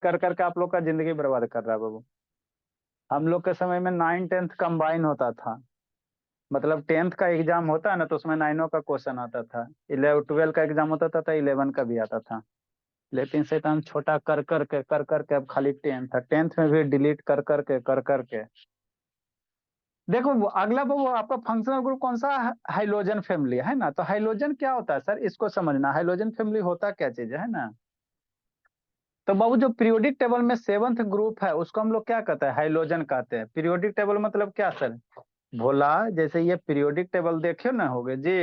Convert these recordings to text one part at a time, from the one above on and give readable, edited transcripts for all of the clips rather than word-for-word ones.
कर करके आप लोग का जिंदगी बर्बाद कर रहा है बाबू। हम लोग के समय में 9 10 कंबाइन होता था। मतलब 10th का एग्जाम होता है ना, तो उसमें 9 का क्वेश्चन आता था। 11 12 का एग्जाम होता था तो 11 का भी आता था। लेकिन शैतान छोटा कर करके अब खाली 10th है। 10th में भी डिलीट कर करके। देखो वो अगला वो आपका फंक्शनल ग्रुप कौन सा हाइलोजन फैमिली है ना। तो हाइलोजन क्या होता है सर, इसको समझना। हाइलोजन फैमिली होता क्या चीज है ना। तो बाबू जो पीरियोडिक टेबल में 7th ग्रुप है उसको हम लोग क्या कहते हैं, हाइलोजन कहते हैं। पीरियोडिक टेबल मतलब क्या सर, भोला जैसे ये पीरियोडिक टेबल देखे ना होगे जी,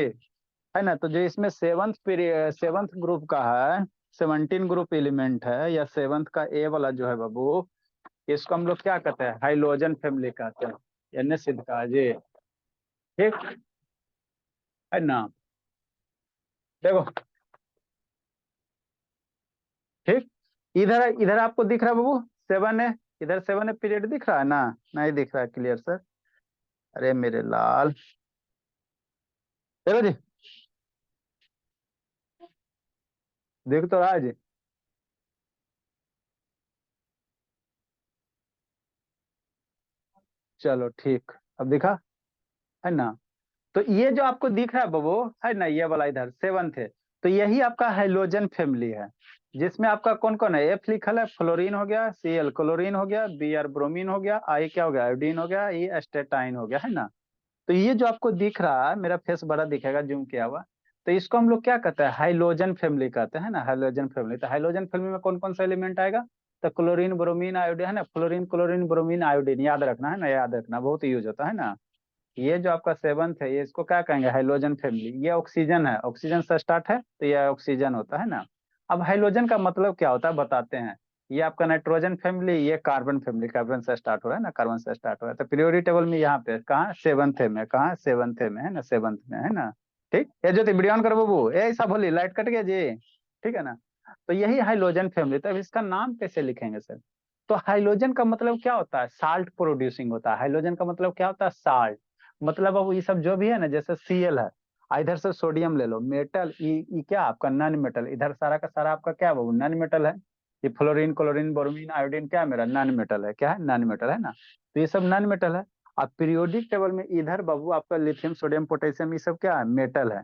है ना। तो जो इसमें 7th ग्रुप का है, 17 ग्रुप एलिमेंट है, या 7th का ए वाला जो है बाबू, इसको हम लोग क्या कहते हैं, हाइलोजन फैमिली कहते हैं। यानी सिद्ध का जी, ठीक है ना। देखो, ठीक। इधर इधर आपको दिख रहा है बाबू 7 है। इधर 7 है, पीरियड दिख रहा है ना। नहीं दिख रहा है क्लियर सर। अरे मेरे लाल, देखो जी, देख तो रहा है जी। चलो ठीक, अब दिखा, है ना। तो ये जो आपको दिख रहा है बबू, है ना, ये वाला इधर 7th है। तो यही आपका हाइलोजन फैमिली है, जिसमें आपका कौन कौन है। एफ लिखल है, फ्लोरीन हो गया, सी एल क्लोरीन हो गया, बी आर ब्रोमीन हो गया, आई क्या हो गया, आयोडीन हो गया, ई एस्टेटाइन हो गया, है ना। तो ये जो आपको दिख रहा है, मेरा फेस बड़ा दिखेगा जूम किया हुआ, तो इसको हम लोग क्या कहते हैं, हाइलोजन फैमिली कहते हैं ना, हाइलोजन फैमिली। तो हाइलोजन फैमिली में कौन कौन सा एलिमेंट आएगा, तो क्लोरीन ब्रोमीन आयोडीन, है ना। फ्लोरीन क्लोरीन ब्रोमीन आयोडीन याद रखना, है ना, याद रखना, बहुत यूज होता है ना। ये जो आपका 7th है, ये इसको क्या कहेंगे, हाइलोजन फैमिली। ये ऑक्सीजन है, ऑक्सीजन से स्टार्ट है तो ये ऑक्सीजन होता है ना। अब हाइलोजन का मतलब क्या होता है बताते हैं। ये आपका नाइट्रोजन फैमिली, ये कार्बन फैमिली, कार्बन से स्टार्ट हो रहा है ना, कार्बन से स्टार्ट हो रहा है। तो पीरियोडिक टेबल में यहाँ पे कहाँ 7th में, कहाँ 7th में, है ना, 7th में, है ना। ठीक, ये जो बिडियन कर बाबू, ये ऐसा बोली लाइट कट गया जी, ठीक है ना। तो यही हाइलोजन फैमिली। तो अब इसका नाम कैसे लिखेंगे सर। तो हाइलोजन का मतलब क्या होता है, साल्ट प्रोड्यूसिंग होता है। हाइलोजन का मतलब क्या होता है, साल्ट। मतलब अब ये सब जो भी है ना, जैसे Cl है, इधर से सोडियम ले लो, मेटल, ई क्या आपका नॉन मेटल, इधर सारा का सारा आपका क्या वो नॉन मेटल है। ये फ्लोरीन क्लोरीन ब्रोमीन आयोडीन क्या है, मेरा नॉन मेटल है, क्या है, नॉन मेटल है ना। तो ये सब नॉन मेटल है। अब पीरियोडिक टेबल में इधर बाबू आपका लिथियम सोडियम पोटेशियम ये सब क्या है, मेटल है।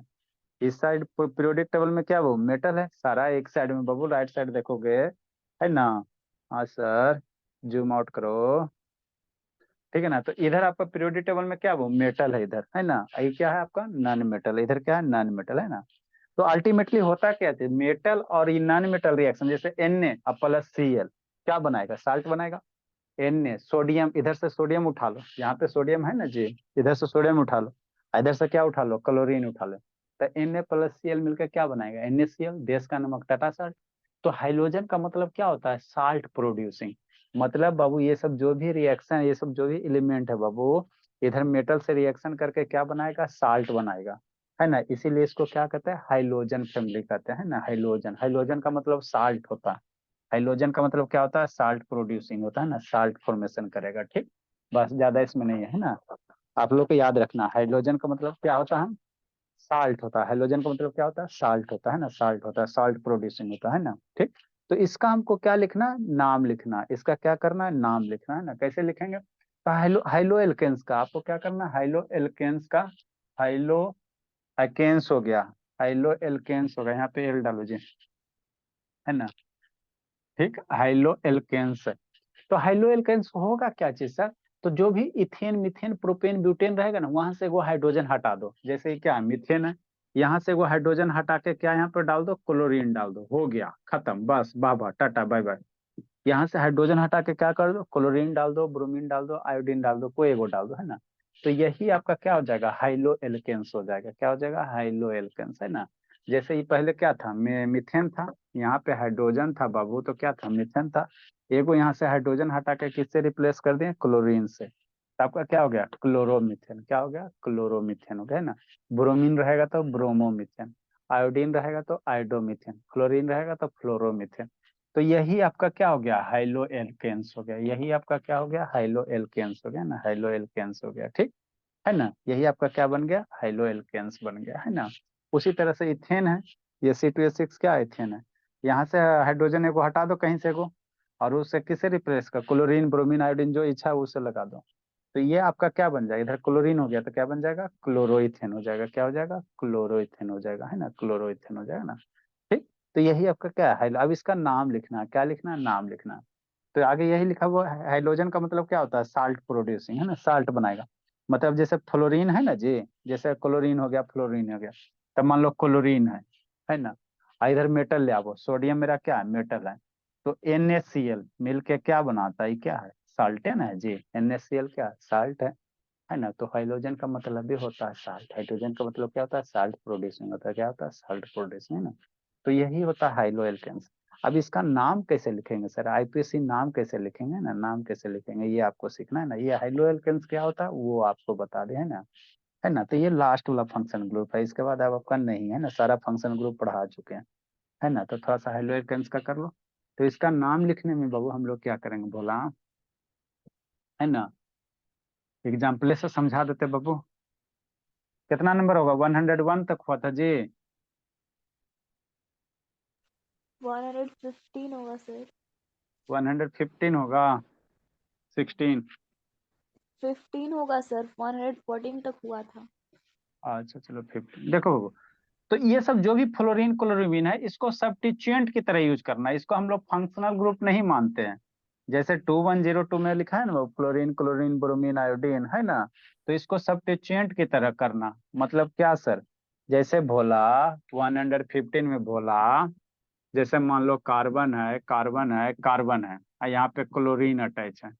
इस साइड पीरियोडिक टेबल में क्या वो मेटल है सारा, एक साइड में बाबू राइट साइड देखोगे, है ना। हाँ सर, जूम आउट करो, ठीक है ना। तो इधर आपका पीरियोडिक टेबल में क्या वो मेटल है इधर, है ना। ये क्या है आपका नॉन मेटल, इधर क्या है नॉन मेटल, है ना। तो अल्टीमेटली होता क्या है, मेटल और ये नॉन मेटल रिएक्शन, जैसे Na अब प्लस Cl क्या बनाएगा, साल्ट बनाएगा। Na सोडियम, इधर से सोडियम उठा लो, यहाँ पे सोडियम है ना जी, इधर से सोडियम उठा लो, इधर से क्या उठा लो, क्लोरीन उठा लो। तो Na प्लस Cl मिलकर क्या बनाएगा, NaCl, देश का नमक, टाटा साल्ट। तो हाइड्रोजन का मतलब क्या होता है, साल्ट प्रोड्यूसिंग। मतलब बाबू ये सब जो भी रिएक्शन, ये सब जो भी एलिमेंट है बाबू, इधर मेटल से रिएक्शन करके क्या बनाएगा, साल्ट बनाएगा, है ना। इसीलिए इसको क्या कहते हैं, हाइलोजन फैमिली कहते हैं ना। हाइलोजन, हाइलोजन का मतलब साल्ट होता है। हाइलोजन का मतलब क्या होता है, साल्ट प्रोड्यूसिंग होता है ना, साल्ट फॉर्मेशन करेगा, ठीक। बस ज्यादा इसमें नहीं है ना। आप लोग को याद रखना, हाइड्रोजन का मतलब क्या होता है, साल्ट होता है। हाइड्रोजन का मतलब क्या होता है, साल्ट होता है ना, साल्ट होता है, साल्ट प्रोड्यूसिंग होता है ना, ठीक। तो इसका हमको क्या लिखना है, नाम लिखना है। इसका क्या करना है, नाम लिखना है ना। कैसे लिखेंगे, तो हाइलो एल्केन्स का आपको क्या करना है, हाइलो एल्केन्स का, हाइलो एल्केन्स हो गया, हाइलो एल्केन्स हो गया, यहाँ पे एल डालो जी, है ना। ठीक, हाइलो एल्केन्स। तो हाइलो एल्केन्स होगा क्या चीज सर, तो जो भी इथेन मिथेन प्रोपेन ब्यूटेन रहेगा ना, वहां से वो हाइड्रोजन हटा दो। जैसे क्या मिथेन है, यहाँ से वो हाइड्रोजन हटा के क्या यहाँ पर डाल दो, क्लोरीन डाल दो, हो गया खत्म, बस बाबा टाटा बाय बाय। यहाँ से हाइड्रोजन हटा के क्या कर दो, क्लोरीन डाल दो, ब्रोमीन डाल दो, आयोडीन डाल दो, कोई एगो डाल दो, है ना। तो यही आपका क्या हो जाएगा, हाइलो एल्केन्स हो जाएगा। क्या हो जाएगा, हाइलो एल्केन्स, है ना। जैसे ये पहले क्या था, मिथेन था, यहाँ पे हाइड्रोजन था बाबू, तो क्या था, मिथेन था। एगो यहाँ से हाइड्रोजन हटा के किससे रिप्लेस कर दिए, क्लोरीन से, तो आपका क्या हो गया, क्लोरोमीथेन। क्या हो गया, क्लोरोमीथेन हो गया, है ना। ब्रोमीन रहेगा तो ब्रोमोमीथेन, आयोडीन रहेगा तो आयोडोमीथेन, क्लोरीन रहेगा तो फ्लोरोमीथेन। तो यही आपका क्या हो गया, हाइलो एल्केन्स हो गया। यही आपका क्या हो गया, हाइलो एल्केन्स हो गया ना, हाइलो एल्केन्स हो गया, ठीक है ना। यही आपका क्या बन गया, हाइलो एल्केन्स बन गया, है ना। उसी तरह से इथेन है, ये C2H6 क्या इथेन है। यहाँ से हाइड्रोजन एगो हटा दो कहीं से एगो, और उसे किसे रिप्लेस कर, क्लोरीन ब्रोमीन आयोडीन जो इच्छा है उसे लगा दो। तो ये आपका क्या बन जाएगा, इधर क्लोरीन हो गया तो क्या बन जाएगा, क्लोरोइथेन हो जाएगा। क्या हो जाएगा, क्लोरोइथेन हो जाएगा, है ना, क्लोरोइथेन हो जाएगा ना। ठीक। तो यही आपका क्या है, अब इसका नाम लिखना है, क्या लिखना है, नाम लिखना है। तो आगे यही लिखा हुआ है, हाइड्रोजन का मतलब क्या होता है, साल्ट प्रोड्यूसिंग, है ना, साल्ट बनाएगा। मतलब जैसे फ्लोरीन है ना जी, जैसे क्लोरीन हो गया, फ्लोरीन हो गया। तब मान लो क्लोरीन है ना। इधर मेटल ले आओ, सोडियम मेरा क्या है, मेटल है। तो NaCl मिल के क्या बनाता है, ये क्या है, साल्ट है ना जी। NaCl क्या है, साल्ट है ना। तो हाइड्रोजन का मतलब भी होता है साल्ट, हाइड्रोजन का मतलब क्या होता है, साल्ट प्रोड्यूसिंग होता है। क्या होता है, साल्ट प्रोड्यूसिंग, है ना। तो यही होता है हाइड्रो एल्केन्स। अब इसका नाम कैसे लिखेंगे सर, IPC नाम कैसे लिखेंगे ना, नाम कैसे लिखेंगे ये आपको सीखना है ना। ये हाइड्रो एल्केन्स क्या होता है वो आपको बता दे, है ना। तो ये लास्ट वाला फंक्शन ग्रुप है, इसके बाद अब आपका नहीं है ना, सारा फंक्शन ग्रुप पढ़ा चुके हैं, है ना। तो थोड़ा सा हाइड्रो एल्केन्स का कर लो। तो इसका नाम लिखने में बाबू हम लोग क्या करेंगे बोला, है ना, एग्जाम्पल से समझा देते बाबू। कितना नंबर होगा, 101 तक हुआ था जी। 115 होगा सर। 115 होगा, 16। 15 होगा सर, 114 तक हुआ था। अच्छा चलो 15 देखो बाबू। तो ये सब जो भी फ्लोरीन क्लोरीन है, इसको सब्स्टिट्यूएंट की तरह यूज करना है, इसको हम लोग फंक्शनल ग्रुप नहीं मानते हैं। जैसे 2102 में लिखा है ना वो फ्लोरीन क्लोरीन ब्रोमीन आयोडीन, है ना। तो इसको सब्स्टिट्यूएंट की तरह करना, मतलब क्या सर, जैसे बोला 115 में बोला, जैसे मान लो कार्बन है, कार्बन है, कार्बन है, और यहाँ पे क्लोरीन अटैच है।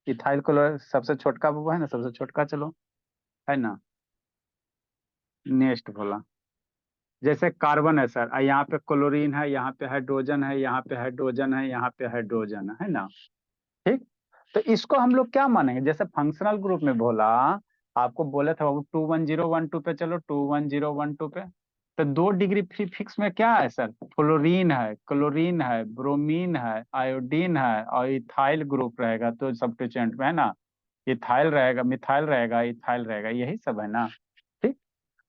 इथाइल क्लोराइड सबसे छोटका वो है ना, सबसे छोटका चलो, है ना। नेक्स्ट बोला, जैसे कार्बन है सर, और यहाँ पे क्लोरीन है, यहाँ पे हाइड्रोजन है, यहाँ पे हाइड्रोजन है, यहाँ पे हाइड्रोजन है ना। ठीक। तो इसको हम लोग क्या मानेंगे, जैसे फंक्शनल ग्रुप में बोला, आपको बोले था बाबू 21012 पे चलो, 21012 पे। तो 2 डिग्री फ्री फिक्स में क्या है सर, फ्लोरीन है, क्लोरीन है, ब्रोमीन है, आयोडीन है, और इथाइल ग्रुप रहेगा तो सब्स्टिट्यूएंट में, है ना। इथाइल रहेगा, मिथाइल रहेगा, इथाइल रहेगा, यही सब है ना। ठीक।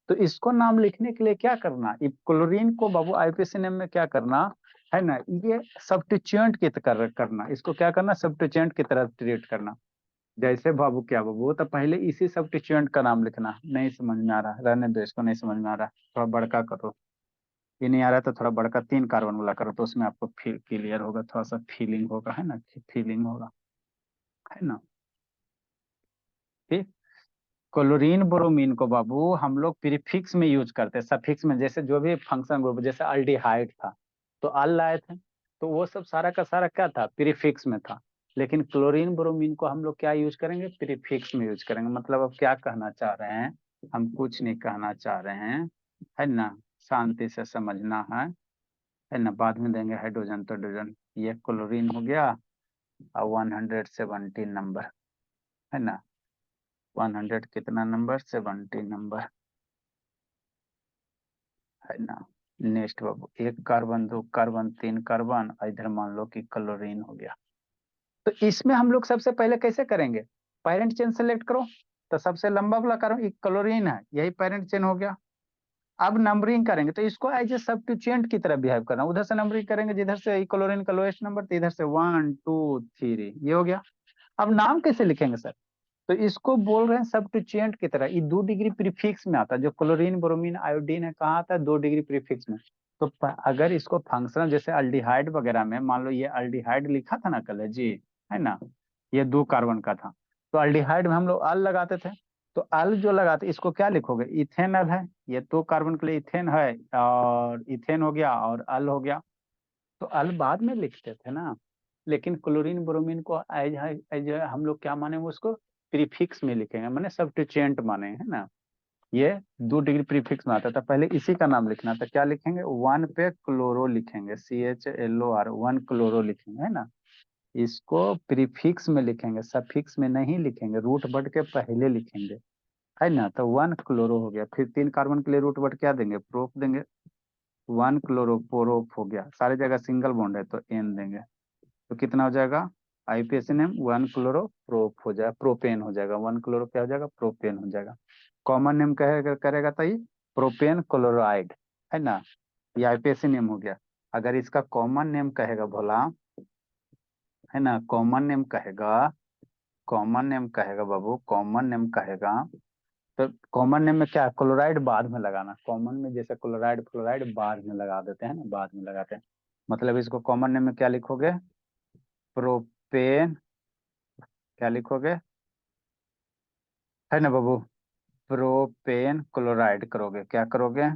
तो इसको नाम लिखने के लिए क्या करना, क्लोरीन को बाबू IPC नेम में क्या करना, है ना, ये सब्स्टिट्यूएंट की तरह करना, इसको क्या करना, सब्स्टिट्यूएंट की तरह ट्रीट करना। जैसे बाबू क्या बाबू, तो पहले इसी सब्स्टिट्यूएंट का नाम लिखना, नहीं समझ में आ रहा, रहने दो इसको, नहीं समझ में आ रहा, थोड़ा बड़का करो। ये नहीं आ रहा तो थोड़ा बड़का 3 कार्बन वाला करो, तो उसमें आपको फील क्लियर होगा, थोड़ा सा फीलिंग होगा, है ना, फीलिंग होगा, है ना। ठीक। क्लोरीन ब्रोमीन को बाबू हम लोग प्रीफिक्स में यूज करते हैं, सफिक्स में, जैसे जो भी फंक्शन ग्रुप, जैसे अल्डिहाइड था तो अल लाए थे, तो वो सब सारा का सारा क्या था, प्रीफिक्स में था। लेकिन क्लोरीन ब्रोमीन को हम लोग क्या यूज करेंगे, प्रीफिक्स में यूज करेंगे। मतलब अब क्या कहना चाह रहे हैं, हम कुछ नहीं कहना चाह रहे हैं, है ना, शांति से समझना है ना। बाद में देंगे हाइड्रोजन तो हाइड्रोजन, ये क्लोरीन हो गया, और 117 नंबर, है ना। 100 कितना नंबर, 70 नंबर, है ना। नेक्स्ट बाबू, 1 कार्बन, 2 कार्बन, 3 कार्बन, इधर मान लो कि क्लोरीन हो गया। तो इसमें हम लोग सबसे पहले कैसे करेंगे, पेरेंट चेन सेलेक्ट करो। तो सबसे लंबा वाला कार्बन एक क्लोरीन है, यही पेरेंट चेन हो गया। अब नंबरिंग करेंगे तो इसको एज ए सब्स्टिट्यूएंट की तरह बिहेव करना, उधर से नंबरिंग करेंगे, जिधर से क्लोरीन का लोएस्ट नंबर, तो इधर से 1 2 3, ये हो गया। अब नाम कैसे लिखेंगे सर, तो इसको बोल रहे हैं सब्स्टिट्यूएंट की तरह, ये 2 डिग्री प्रीफिक्स में आता है, जो क्लोरीन ब्रोमीन आयोडीन है कहाँ आता है, 2 डिग्री प्रीफिक्स में। तो अगर इसको फंक्शनल, जैसे अल्डिहाइड वगैरह में, मान लो ये अल्डिहाइड लिखा था ना कल जी, है ना, ये 2 कार्बन का था। तो अल्डिहाइड में हम लोग अल लगाते थे, तो अल जो लगाते, इसको क्या लिखोगे, इथेनल है, ये 2 कार्बन के लिए इथेन है, और इथेन हो गया, और अल हो गया। तो अल बाद में लिखते थे ना। लेकिन क्लोरीन ब्रोमीन को एज एज हम लोग क्या माने उसको, प्रीफिक्स में लिखेंगे, माने सब्स्टिट्यूएंट माने, है ना। ये 2 डिग्री प्रीफिक्स में आता था, पहले इसी का नाम लिखना था, क्या लिखेंगे, 1 पे क्लोरो लिखेंगे, CHLOR, 1 क्लोरो लिखेंगे, है ना। इसको प्रीफिक्स में लिखेंगे, सफिक्स में नहीं लिखेंगे, रूट वर्ड के पहले लिखेंगे, है ना। तो 1 क्लोरो हो गया, फिर 3 कार्बन के लिए रूट वर्ड क्या देंगे, प्रोप देंगे। 1 क्लोरोपोरोप हो गया, सारी जगह सिंगल बॉन्ड है तो N देंगे। तो कितना हो जाएगा, IPC नेम 1 क्लोरोप्रोप हो जाएगा, प्रोपेन हो जाएगा, 1 क्लोरो क्या हो जाएगा, प्रोपेन हो जाएगा। कॉमन नेम कहेगा करेगा तो ये प्रोपेन क्लोराइड, है ना। ये IPC नेम हो गया। अगर इसका कॉमन नेम कहेगा भोला, है ना, कॉमन नेम कहेगा, कॉमन नेम कहेगा बाबू, कॉमन नेम कहेगा। तो कॉमन नेम में क्या है, क्लोराइड बाद में लगाना, कॉमन में जैसे क्लोराइड फ्लोराइड बाद में लगा देते हैं ना, बाद में लगाते हैं। मतलब इसको कॉमन नेम में क्या लिखोगे, प्रोपेन, क्या लिखोगे, है ना बाबू, प्रोपेन क्लोराइड करोगे, क्या करोगे,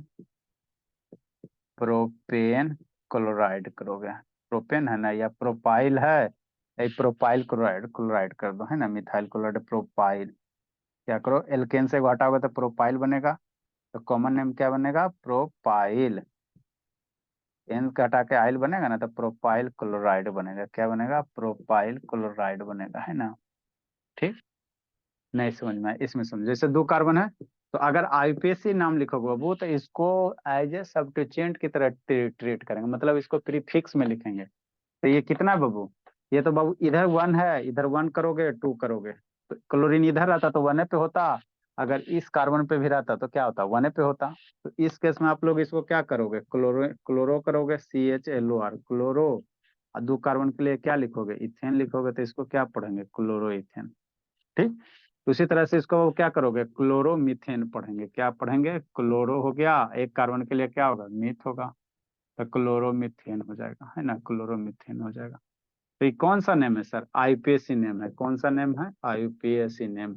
प्रोपेन क्लोराइड करोगे। प्रोपेन है ना, या प्रोपाइल है, एक प्रोपाइल क्लोराइड, क्लोराइड कर दो, है ना, मिथाइल क्लोराइड प्रोपाइल। क्या करो, एल्केन से घटाओगे तो प्रोपाइल बनेगा, तो कॉमन नेम क्या बनेगा, प्रोपाइल। एन का हटा के आइल बनेगा ना, तो प्रोपाइल क्लोराइड बनेगा, क्या बनेगा, प्रोपाइल क्लोराइड बनेगा, है ना। ठीक, नहीं समझ में आया? इसमें समझो, जैसे दो कार्बन है, तो अगर आईपीएससी नाम लिखोगे बाबू, तो इसको एज ए सब्स्टिट्यूएंट की तरह ट्रीट करेंगे, मतलब इसको प्रीफिक्स में लिखेंगे। तो ये कितना है बाबू, ये तो बाबू इधर वन है, इधर वन करोगे टू करोगे, तो क्लोरीन इधर रहता तो वन पे होता, अगर इस कार्बन पे भी रहता तो क्या होता, वन पे होता। तो इस केस में आप लोग इसको क्या करोगे, क्लोरो क्लोरो करोगे, CHLOR क्लोरो, और दो कार्बन के लिए क्या लिखोगे, इथेन लिखोगे, तो इसको क्या पढ़ेंगे, क्लोरो इथेन। ठीक, तो उसी तरह से इसको क्या करोगे, क्लोरोमीथेन पढ़ेंगे, क्या पढ़ेंगे, क्लोरो हो गया, एक कार्बन के लिए क्या होगा, मीथ होगा, तो क्लोरोमीथेन हो जाएगा, है ना, क्लोरोमीथेन हो जाएगा। तो ये कौन सा नेम है सर, आईपीएससी नेम है, कौन सा नेम है, आईपीएससी नेम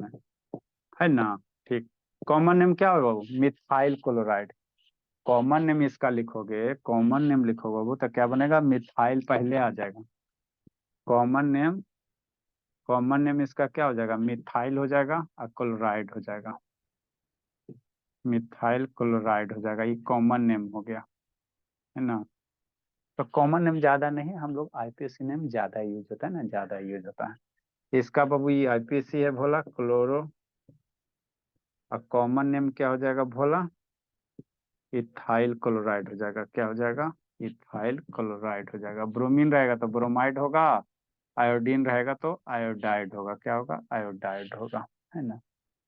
है ना। ठीक, कॉमन नेम क्या होगा, मिथाइल क्लोराइड। कॉमन नेम इसका लिखोगे, कॉमन नेम लिखोगे वो तो क्या बनेगा, मिथाइल पहले आ जाएगा, कॉमन नेम, कॉमन नेम इसका क्या हो जाएगा, मिथाइल हो जाएगा और क्लोराइड हो जाएगा, मिथाइल क्लोराइड हो जाएगा, ये कॉमन नेम हो गया, है ना। तो कॉमन नेम ज्यादा नहीं, हम लोग आईपीएससी नेम ज्यादा यूज होता है ना, ज्यादा यूज होता है इसका बाबू, ये आईपीएससी है भोला, क्लोरो, और कॉमन नेम क्या हो जाएगा भोला, इथाइल क्लोराइड हो जाएगा, क्या हो जाएगा, इथाइल क्लोराइड हो जाएगा। ब्रोमीन रहेगा तो ब्रोमाइड होगा, आयोडीन रहेगा तो आयोडाइड होगा, क्या होगा, आयोडाइड होगा, है ना।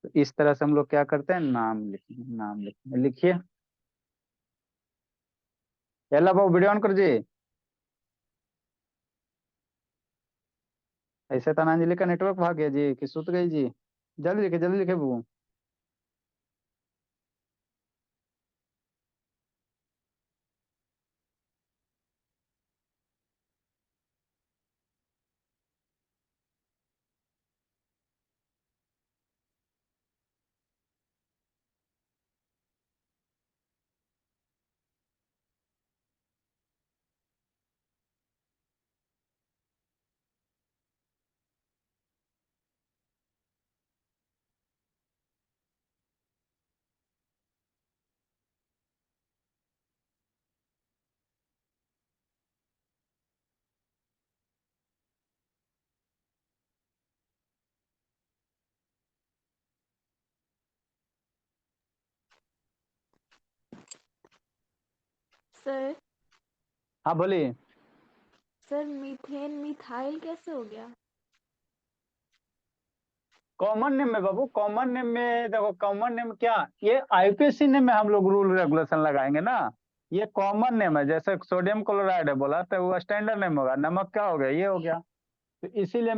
तो इस तरह से हम लोग क्या करते हैं, नाम लिखेंगे, नाम लिखेंगे, लिखिए। यल्ला बाबू वीडियो ऑन कर जी, ऐसे तनांजलि का नेटवर्क भाग गया जी कि सुत गई जी, जल्दी लिखे बाबू। सर हाँ बोलिए। सर मीथेन मिथाइल कैसे हो गया? कॉमन नेम में बाबू, कॉमन नेम में देखो, कॉमन नेम क्या, ये आईपीएससी नेम में हम लोग रूल रेगुलेशन लगाएंगे ना। ये कॉमन नेम है, जैसे सोडियम क्लोराइड है बोला, तो वो स्टैंडर्ड नेम होगा, नमक क्या हो गया, ये हो गया। तो इसीलिए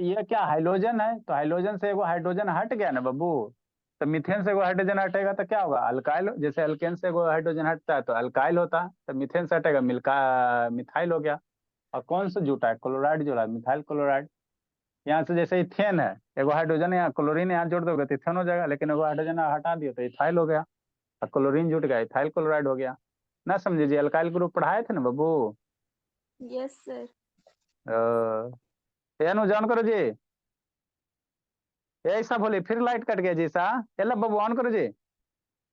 ये क्या हाइड्रोजन है, तो हाइड्रोजन से एगो हाइड्रोजन हट गया ना बाबू, तो मीथेन से एगो हाइड्रोजन हटेगा तो क्या होगा, अल्काइल, जैसे अल्केन से एगो हाइड्रोजन हटता है तो अल्काइल होता है, तो मीथेन से हटेगा मिल्का, मिथाइल हो गया। और कौन सा जुटा है, क्लोराइड जुड़ा है, मिथाइल क्लोराइड। यहाँ से जैसे इथेन है, एगो हाइड्रोजन यहाँ क्लोरीन यहाँ जोड़ दोगे तो इथेन हो जाएगा, लेकिन एगो हाइड्रोजन हटा दिया तो इथाइल हो गया, और क्लोरीन जुट गया, इथाइल क्लोराइड हो गया। ना समझे जी, अल्काइल ग्रुप पढ़ाए थे ना बाबू। Yes sir. एनु जान करो जी, ऐसा बोले फिर लाइट कट गया जी सा, चलो बाबू ऑन करो जी।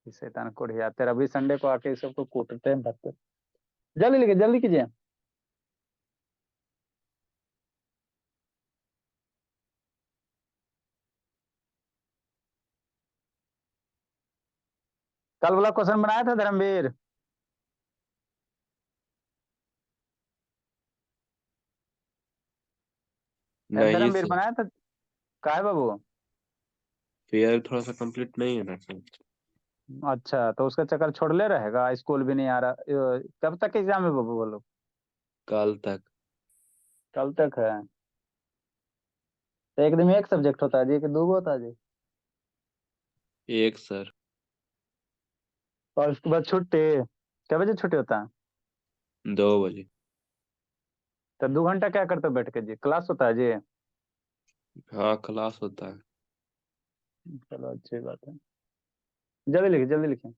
शैतान कोढ़िया तेरा, अभी संडे को आके इस सबको कूटते हैं भक्त। जल्दी लिखिए, जल्दी कीजिए। कल वाला क्वेश्चन बनाया था धर्मवीर, नहीं धर्मवीर सर, बनाया था, का है बाबू। फेयर थोड़ा सा कंप्लीट नहीं है ना सर। अच्छा, तो उसका चक्कर छोड़ ले रहेगा, स्कूल भी नहीं आ रहा, कब तक एग्जाम है बाबू बोलो। कल तक। कल तक है। तो एक दिन में एक सब्जेक्ट होता है जी कि दो होता है जी? एक सर। और उसके बाद छुट्टी क्या बजे छुट्टी होता है? 2 बजे। तो 2 घंटा क्या करते हो बैठ के जी, क्लास होता है जी? हाँ क्लास होता है। चलो अच्छी बात है। जल्दी लिखिए जल्दी लिखिए।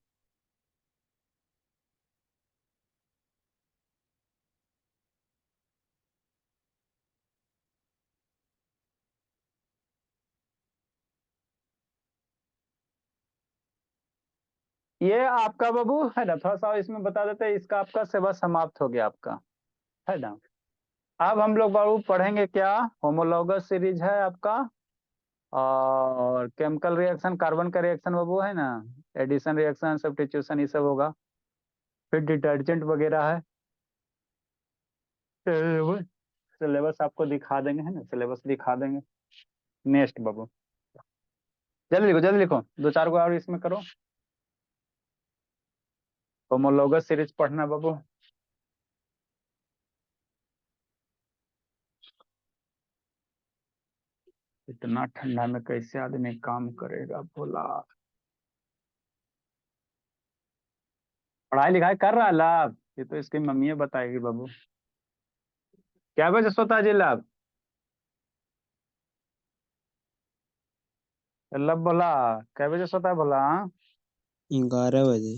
ये आपका बाबू है ना, थोड़ा सा इसमें बता देते हैं, इसका आपका सेवा समाप्त हो गया आपका, है ना। अब हम लोग बाबू पढ़ेंगे क्या, होमोलॉगस सीरीज है आपका, और केमिकल रिएक्शन, कार्बन का रिएक्शन बाबू है ना, एडिशन रिएक्शन सब्स्टिट्यूशन ये सब होगा, फिर डिटर्जेंट वगैरह है। सिलेबस आपको दिखा देंगे, है ना, सिलेबस दिखा देंगे। नेक्स्ट बाबू, जल्दी लिखो जल्दी लिखो, दो चार गो और इसमें करो। होमोलॉगस सीरीज पढ़ना बाबू। इतना ठंडा में कैसे आदमी काम करेगा भोला। पढ़ाई लिखाई कर रहा है लाभ, ये तो इसकी मम्मी बताएगी बाबू। क्या बजे सोता है जी लाभ? लब बोला, क्या बजे सोता है बोला, हाँ? 11 बजे।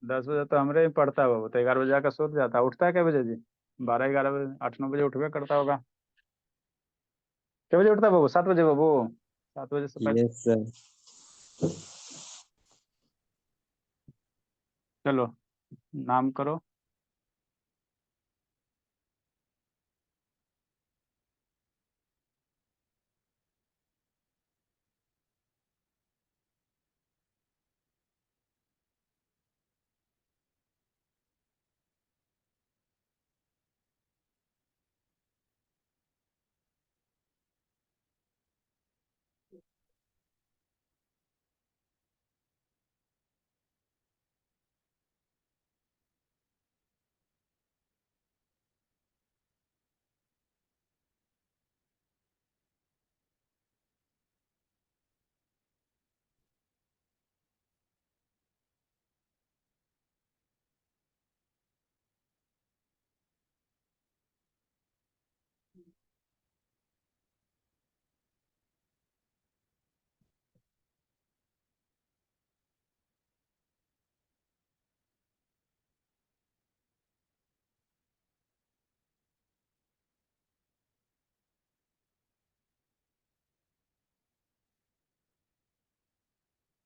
10 बजे तो हमरे ही पढ़ता है बाबू, तो 11 बजे आकर सो जाता है, उठता है क्या बजे जी? 12 11 बजे, 8 9 बजे उठबे करता होगा। क्या बजे उठता है बाबू? 7 बजे बाबू? 7 बजे से पहले? Yes sir. चलो नाम करो।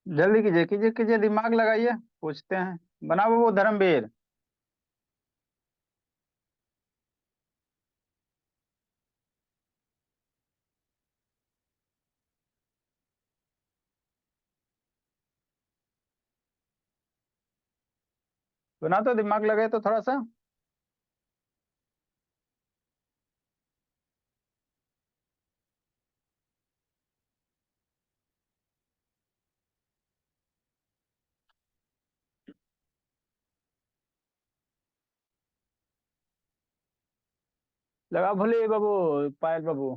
जल्दी कीजिए कीजिए कीजिए, दिमाग लगाइए, पूछते हैं। बनाओ बाबू धर्मवीर। बना तो, दिमाग लगाए तो थोड़ा सा। लगा भोले बाबू, पायल बाबू।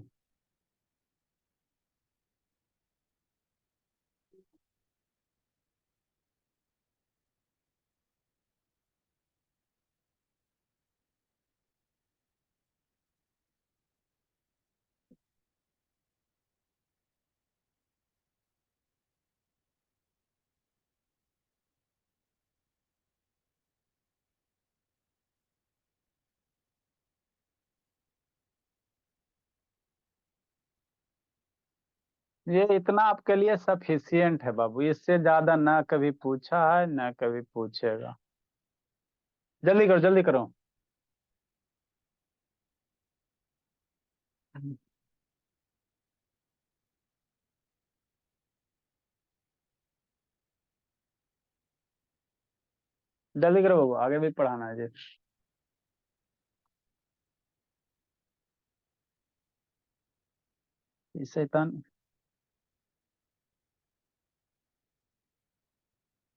ये इतना आपके लिए सफिशियंट है बाबू, इससे ज्यादा ना कभी पूछा है ना कभी पूछेगा। जल्दी करो जल्दी करो। जल्दी करो बाबू, आगे भी पढ़ाना है जी। ये शैतान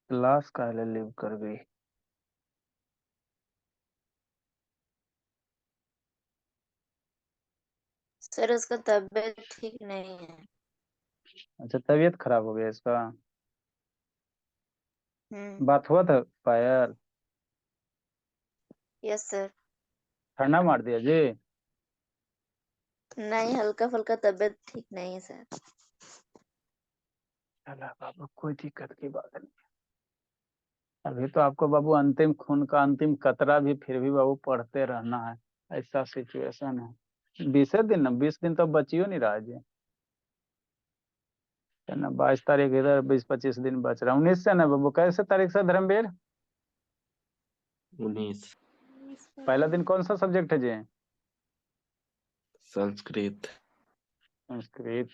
क्लास का लीव कर गई। सर उसका तबीयत ठीक नहीं है। अच्छा, तबीयत खराब हो गया इसका। बात हुआ था पायल? Yes sir. ठंडा मार दिया जी? नहीं, हल्का फुल्का तबीयत ठीक नहीं है सर। चला बाबू, कोई दिक्कत की बात नहीं। अभी तो आपको बाबू अंतिम खून का अंतिम कतरा भी, फिर भी बाबू पढ़ते रहना है। ऐसा सिचुएशन है। 20 दिन ना, 20 दिन तो बचियो नहीं रहा है जी। है ना, 22 तारीख इधर, 20-25 दिन बच रहा है। 19 से ना बाबू, कैसे तारीख से धर्मवीर? 19 पहला दिन कौन सा सब्जेक्ट है जी? संस्कृत। संस्कृत।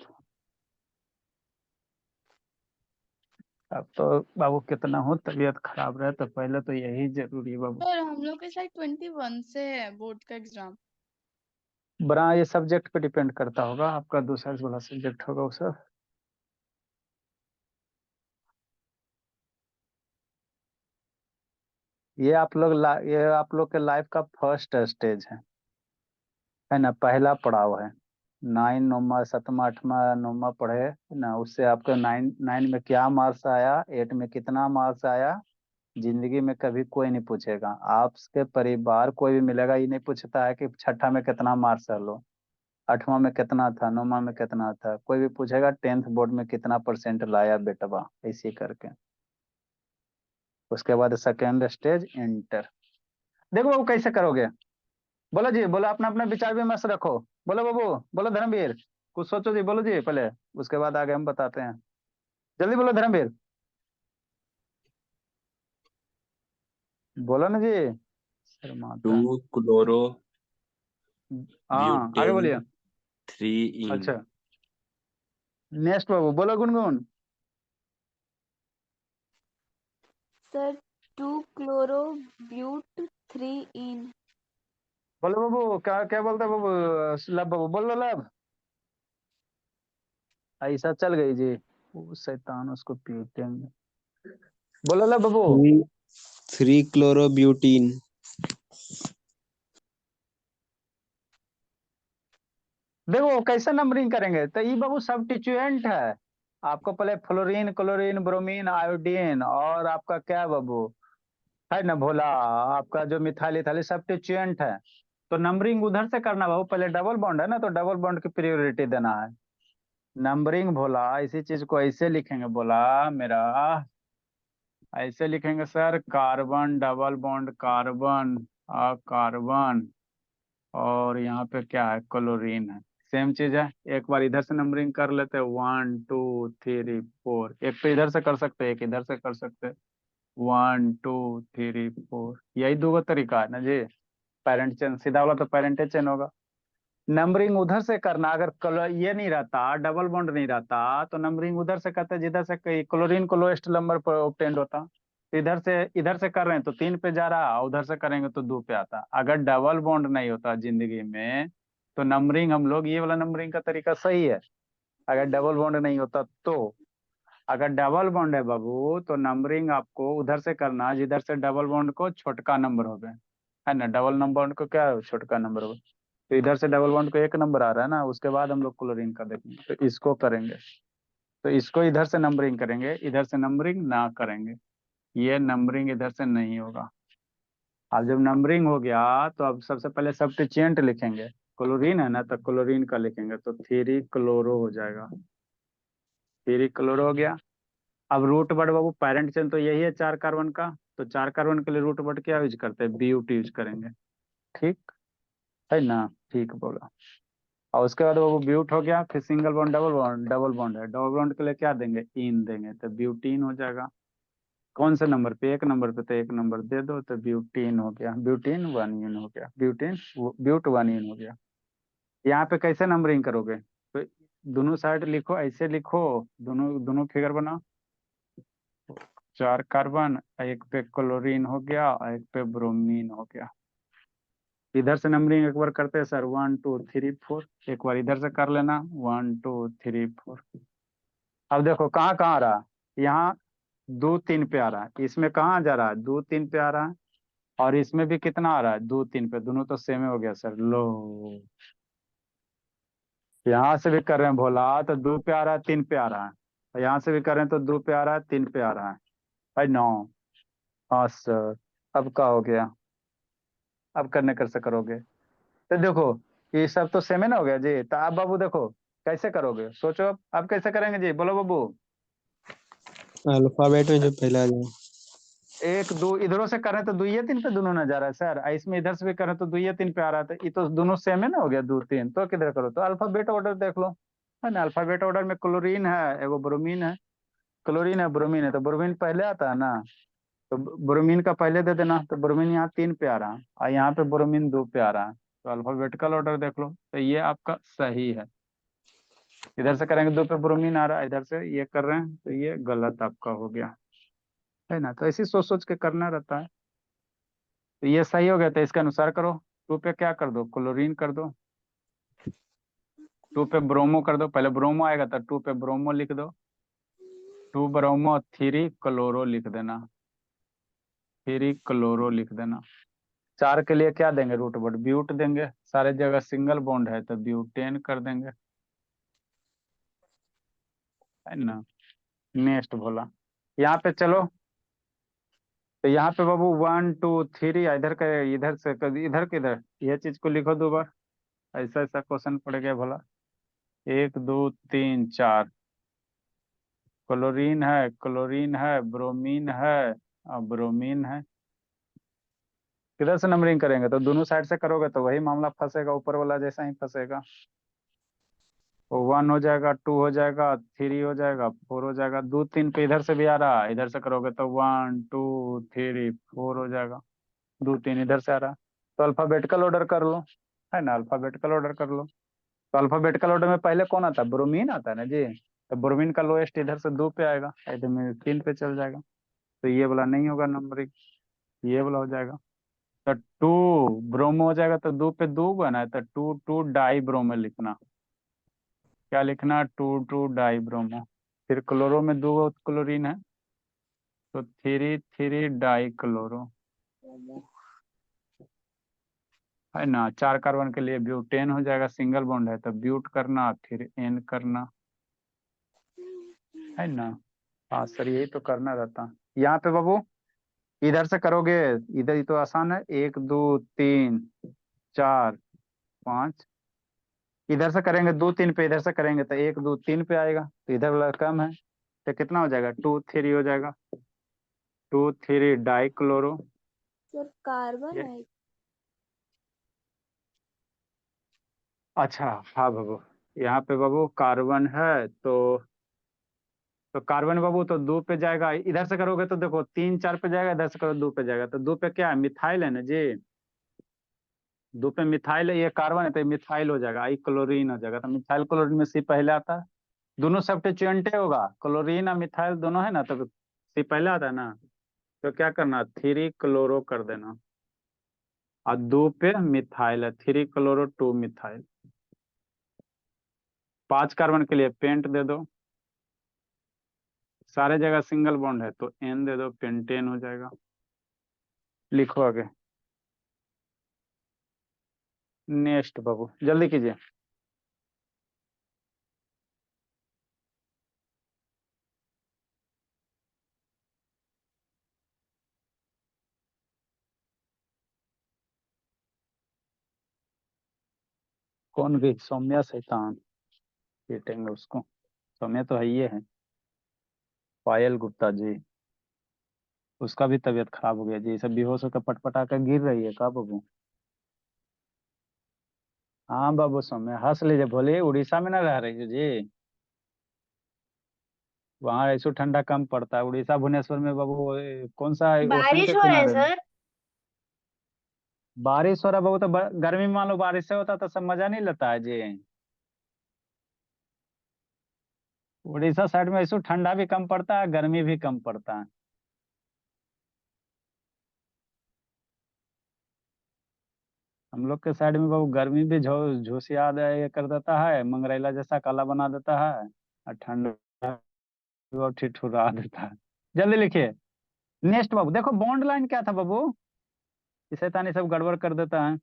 अब तो बाबू कितना हो तबीयत खराब रहे, तो पहले तो यही जरूरी है बाबू। सर हम लोग के साइड 21 से है बोर्ड का एग्जाम। बड़ा ये सब्जेक्ट पे डिपेंड करता होगा, आपका दूसरा वाला सब्जेक्ट होगा वो सब। ये आप लोग के लाइफ का फर्स्ट स्टेज है ना, पहला पड़ाव है। 9 नौमा 7वां 8वां 9वां पढ़े है ना, उससे आपका 9 में क्या मार्क्स आया, 8 में कितना मार्क्स आया, जिंदगी में कभी कोई नहीं पूछेगा। आपके परिवार कोई भी मिलेगा, ये नहीं पूछता है कि छठा में कितना मार्क्स है लो, 8वां में कितना था, 9वां में कितना था। कोई भी पूछेगा 10th बोर्ड में कितना परसेंट लाया बेटवा, ऐसे करके। उसके बाद सेकेंड स्टेज इंटर। देखो बाबू कैसे करोगे, बोलो जी, बोलो, अपना अपना विचार भी मस्त रखो। बोलो बाबू, बोलो धर्मवीर, कुछ सोचो जी, बोलो जी पहले, उसके बाद आगे हम बताते हैं। जल्दी बोलो धर्मवीर, बोलो ना जी। शर्माता है। 2 क्लोरो हाँ, आगे ब्यूटेन बोलिए। 3 इन। अच्छा, नेक्स्ट बाबू, बोलो गुनगुन। सर 2 क्लोरो ब्यूट 3 इन। बोलो बाबू, क्या क्या बोलते बाबू? लब बाबू, बोलो लब। ऐसा चल गई जी, वो शैतान, उसको पीटेंगे। बोलो लब बाबू। 3 क्लोरोब्यूटीन। देखो कैसे नंबरिंग करेंगे, तो ये बाबू सब्स्टिट्यूएंट है। आपको पहले फ्लोरीन, क्लोरीन, ब्रोमीन, आयोडीन, और आपका क्या बाबू है ना भोला, आपका जो मिथाइल इथाइल सब्स्टिट्यूएंट है। तो नंबरिंग उधर से करना बाबू, पहले डबल बॉन्ड है ना, तो डबल बॉन्ड की प्रायोरिटी देना है। नंबरिंग भोला, इसी चीज को ऐसे लिखेंगे बोला मेरा, ऐसे लिखेंगे sir, carbon double bond carbon, carbon, और यहाँ पे क्या है, क्लोरीन है। सेम चीज है। एक बार इधर से नंबरिंग कर लेते हैं, 1 2 3 4। एक तो इधर से कर सकते हैं, एक इधर से कर सकते हैं। 1 2 3 4, यही दो तरीका है ना जी। पेरेंट चेन सीधा वाला तो पेरेंट चेन होगा। नंबरिंग उधर से करना, अगर ये नहीं रहता, डबल बॉन्ड नहीं रहता, तो नंबरिंग उधर से करते जिधर से क्लोरीन को लोएस्ट नंबर पर ऑब्टेंड होता। इधर से कर रहे हैं तो 3 पे जा रहा, उधर से करेंगे तो 2 पे आता। अगर डबल बॉन्ड नहीं होता जिंदगी में, तो नंबरिंग हम लोग ये वाला नंबरिंग का तरीका सही है। अगर डबल बॉन्ड नहीं होता तो, अगर डबल बॉन्ड है बाबू, तो नंबरिंग आपको उधर से करना जिधर से डबल बॉन्ड को छोटका नंबर हो गए, है ना। डबल बॉन्ड को क्या छोटका नंबर हो, तो इधर से डबल बॉन्ड को 1 नंबर आ रहा है ना, उसके बाद हम लोग क्लोरीन का देखेंगे, तो इसको करेंगे। तो इसको इधर से नंबरिंग करेंगे, इधर से नंबरिंग ना करेंगे। ये नंबरिंग इधर से नहीं होगा। अब जब नंबरिंग हो गया, तो अब सबसे पहले सब्स्टिट्यूएंट लिखेंगे। क्लोरीन है ना, तो क्लोरीन का लिखेंगे, तो 3 क्लोरो हो जाएगा। 3 क्लोरो हो गया। अब रूट वर्ड बाबू, पेरेंट चेन तो यही है 4 कार्बन का, तो 4 कार्बन के लिए रूट वर्ड क्या यूज करते हैं, ब्यूट यूज करेंगे। ठीक है ना, ठीक बोला। और उसके बाद वो ब्यूट हो गया, फिर single bond double bond, double bond है, डबल बॉन्ड के लिए क्या देंगे, इन देंगे, तो ब्यूटीन हो जाएगा। कौन से नंबर पे, 1 नंबर पे, तो 1 नंबर दे दो, तो ब्यूटीन हो गया। ब्यूटीन 1 इन हो गया, ब्यूटीन ब्यूट 1 इन हो गया। यहाँ पे कैसे नंबरिंग करोगे, तो दोनों साइड लिखो, ऐसे लिखो, दोनों दोनों फिगर बनाओ। 4 कार्बन, एक पे क्लोरीन हो गया, एक पे ब्रोमीन हो गया। इधर से नंबरिंग एक बार करते हैं सर, 1 2 3 4। एक बार इधर से कर लेना, 1 2 3 4। अब देखो कहाँ कहाँ आ रहा है, यहाँ 2 3 पे आ रहा है, इसमें कहाँ जा रहा है, 2 3 पे आ रहा है, और इसमें भी कितना आ रहा है, 2 3 पे। दोनों तो सेम हो गया सर, लो। यहाँ से भी कर रहे हैं भोला तो 2 पे आ रहा है, 3 पे आ रहा है। और यहाँ से भी कर रहे हैं तो 2 पे आ रहा है, 3 पे आ रहा है भाई 9। हाँ सर। अब का हो गया? अब करने कर से करोगे तो देखो, ये सब तो सेम है ना हो गया जी। तो आप बाबू देखो कैसे करोगे, सोचो अब कैसे करेंगे जी, बोलो बाबू। अल्फाबेट में जो पहला आ जाए। 1 2 इधरों से कर रहे हैं तो 2 या 3 पे दोनों ना जा रहा है सर, इसमें इधर से भी कर रहे हैं तो 2 या 3 पे आ रहा है, तो ये तो दोनों सेम है ना हो गया, 2 3। तो किधर करो, तो अल्फाबेट ऑर्डर देख लो, है ना। अल्फाबेट ऑर्डर में क्लोरीन है, एगो ब्रोमीन है। क्लोरीन है, ब्रोमीन है, तो ब्रोमीन पहले आता है ना। तो ब्रोमीन का पहले दे देना, तो ब्रोमीन यहाँ 3 पे आ रहा है और यहाँ पे ब्रोमीन 2 पे आ रहा है। तो अल्फाबेटिकल ऑर्डर देख लो, तो ये आपका सही है। इधर से करेंगे 2 पे ब्रोमीन आ रहा है, इधर से ये कर रहे हैं तो ये गलत आपका हो गया, है ना। तो ऐसी सोच सोच के करना रहता है। तो ये सही हो गया, तो इसके अनुसार करो। 2 पे क्या कर दो, क्लोरीन कर दो। 2 पे ब्रोमो कर दो, पहले ब्रोमो आएगा तो 2 पे ब्रोमो लिख दो। 2 ब्रोमो 3 क्लोरो लिख देना, 3 क्लोरो लिख देना। 4 के लिए क्या देंगे, रूट वर्ड ब्यूट देंगे, सारे जगह सिंगल बॉन्ड है तो ब्यूटेन कर देंगे, है ना। नेक्स्ट भोला, यहाँ पे चलो। तो यहाँ पे बाबू 1 2 3 इधर का, इधर से इधर के इधर यह चीज को लिखो 2 बार। ऐसा ऐसा क्वेश्चन पड़ गया भोला। 1 2 3 4 क्लोरीन है, क्लोरीन है, ब्रोमीन है और ब्रोमीन है। किधर से नंबरिंग करेंगे, तो दोनों साइड से करोगे तो वही मामला फंसेगा, ऊपर वाला जैसा ही फंसेगा। वो 1 हो जाएगा, 2 हो जाएगा, 3 हो जाएगा, 4 हो जाएगा। 2 3 पे इधर से भी आ रहा है, इधर से करोगे तो 1 2 3 4 हो जाएगा। 2 3 इधर से आ रहा है, तो अल्फाबेटिकल ऑर्डर कर लो, है ना। अल्फाबेटिकल ऑर्डर कर लो। तो अल्फाबेटिकल ऑर्डर में पहले कौन आता है, ब्रोमीन आता है ना जी। तो ब्रोमीन का लोएस्ट इधर से 2 पे आएगा, इधर में 3 पे चल जाएगा। तो ये वाला नहीं होगा नंबरिंग, ये वाला हो जाएगा। तो 2 ब्रोमो हो जाएगा, तो 2 पे 2 बना है तो 2 2 डाई ब्रोमो लिखना। क्या लिखना, 2 2 डाई ब्रोमो। फिर क्लोरो में 2 क्लोरीन है तो 3 3 डाई क्लोरो, है ना। 4 कार्बन के लिए ब्यूटेन हो जाएगा, सिंगल बॉन्ड है तो ब्यूट करना फिर एन करना, है ना। हाँ सर, यही तो करना रहता। यहाँ पे बाबू इधर से करोगे, इधर ही तो आसान है। 1 2 3 4 5, इधर से करेंगे 2 3 पे, इधर से करेंगे तो 1 2 3 पे आएगा, तो इधर वाला कम है तो कितना हो जाएगा, 2 3 हो जाएगा। 2 3 डाई क्लोरो। सर कार्बन ये है। अच्छा, हाँ बाबू, यहाँ पे बाबू कार्बन है तो कार्बन बाबू तो 2 पे जाएगा, इधर से करोगे तो देखो 3 4 पे जाएगा, इधर से करो 2 पे जाएगा। तो 2 पे क्या है, मिथाइल है ना जी। 2 पे मिथाइल है, ये कार्बन है तो ये मिथाइल हो जाएगा, आई क्लोरीन हो जाएगा। तो मिथाइल क्लोरीन में सी पहले आता है, दोनों सब्स्टिट्यूएंटे होगा, क्लोरीन और मिथाइल दोनों है ना, तो सी पहले आता है ना। तो क्या करना, 3 क्लोरो कर देना। और 2 पे मिथाइल है, 3 क्लोरो 2 मिथाइल। 5 कार्बन के लिए पेंट दे दो, सारे जगह सिंगल बॉन्ड है तो एन दे दो, पेंटेन हो जाएगा। लिखो आगे। नेक्स्ट बाबू जल्दी कीजिए। कौन गई, सौम्या शैतान, पीटेंगे उसको। सौम्या तो है, ये है पायल गुप्ता जी, उसका भी तबीयत खराब हो गया जी, सब बेहोश होकर पटपटा कर गिर रही है का बाबू। हाँ बाबू सौम्या हंस लीजिए, बोलिए उड़ीसा में ना रह रही है जी, वहाँ ऐसो ठंडा कम पड़ता है। उड़ीसा भुवनेश्वर में बाबू कौन सा ओशन के बारिश हो रहा है किनारे में। सर। बारिश हो रहा बाबू, तो गर्मी में मान लो बारिश से होता तो सब मजा नहीं लेता है जी। उड़ीसा साइड में ऐसो ठंडा भी कम पड़ता है, गर्मी भी कम पड़ता है। हम लोग के साइड में बाबू गर्मी भी झोसिया ये कर देता है, मंगरैला जैसा काला बना देता है, और ठंडा भी बहुत ठिठुरा देता है। जल्दी लिखिए। नेक्स्ट बाबू देखो, बॉन्ड लाइन क्या था बाबू, ये शैतानी सब गड़बड़ कर देता है।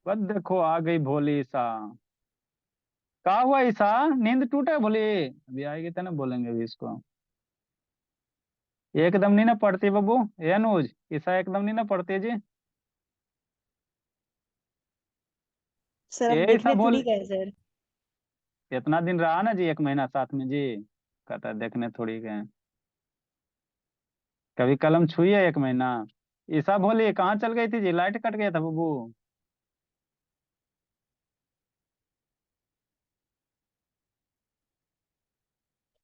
बस देखो आ गई भोली सा, कहा हुआ ईसा, नींद टूटे बोली, अभी आएगी तो ना बोलेंगे अभी इसको। एकदम नहीं ना पढ़ती बाबू, ये अनुज ईसा एकदम नहीं ना पढ़ती जी। सर अब ये ईसा देखने बोल, थोड़ी गए सर। इतना दिन रहा ना जी, 1 महीना साथ में जी, कहता है देखने थोड़ी गए, कभी कलम छुई है 1 महीना। ईसा बोली कहाँ चल गई थी जी, लाइट कट गया था बाबू।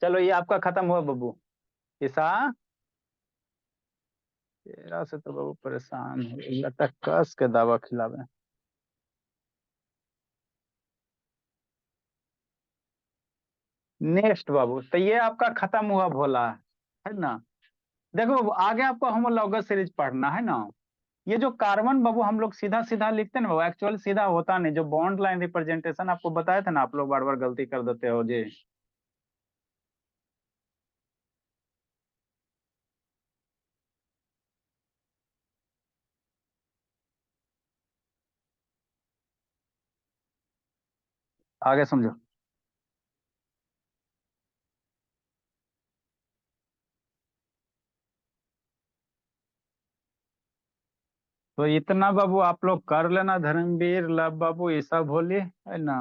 चलो ये आपका खत्म हुआ बाबू। ईसा, तेरा से तो बाबू परेशान हो गई, लगता है कस के दवा खिलावे। नेक्स्ट बाबू, तो ये आपका खत्म हुआ भोला, है ना। देखो बाबू आगे आपको होमोलॉगस सीरीज पढ़ना है ना। ये जो कार्बन बाबू हम लोग सीधा सीधा लिखते हैं ना बाबू, एक्चुअल सीधा होता नहीं, जो बॉन्ड लाइन रिप्रेजेंटेशन आपको बताया था ना, आप लोग बार बार गलती कर देते हो जी। आगे समझो। तो इतना बाबू आप लोग कर लेना, धर्मवीर लव बाबू ईसा भोली, है ना।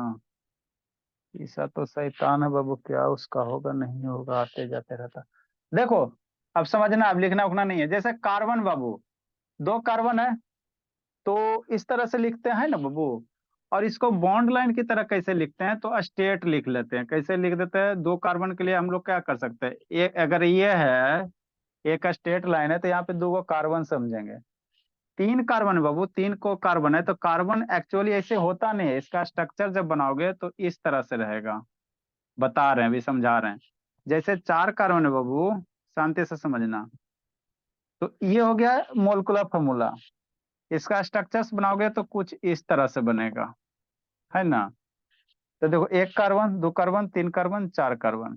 ईसा तो शैतान है बाबू, क्या उसका होगा नहीं होगा, आते जाते रहता। देखो अब समझना, अब लिखना उखना नहीं है। जैसे कार्बन बाबू, 2 कार्बन है, तो इस तरह से लिखते हैं ना बाबू। और इसको बॉन्ड लाइन की तरह कैसे लिखते हैं, तो स्टेट लिख लेते हैं। कैसे लिख देते हैं, 2 कार्बन के लिए हम लोग क्या कर सकते हैं, एक अगर ये है, एक स्टेट लाइन है, तो यहाँ पे 2 कार्बन समझेंगे। 3 कार्बन है बाबू, 3 कार्बन है, तो कार्बन एक्चुअली ऐसे होता नहीं है, इसका स्ट्रक्चर जब बनाओगे तो इस तरह से रहेगा। बता रहे हैं, अभी समझा रहे हैं। जैसे 4 कार्बन है बाबू, शांति से समझना। तो ये हो गया मोलकुलर फॉर्मूला। इसका स्ट्रक्चर्स बनाओगे तो कुछ इस तरह से बनेगा, है ना। तो देखो 1 कार्बन, 2 कार्बन, 3 कार्बन, 4 कार्बन,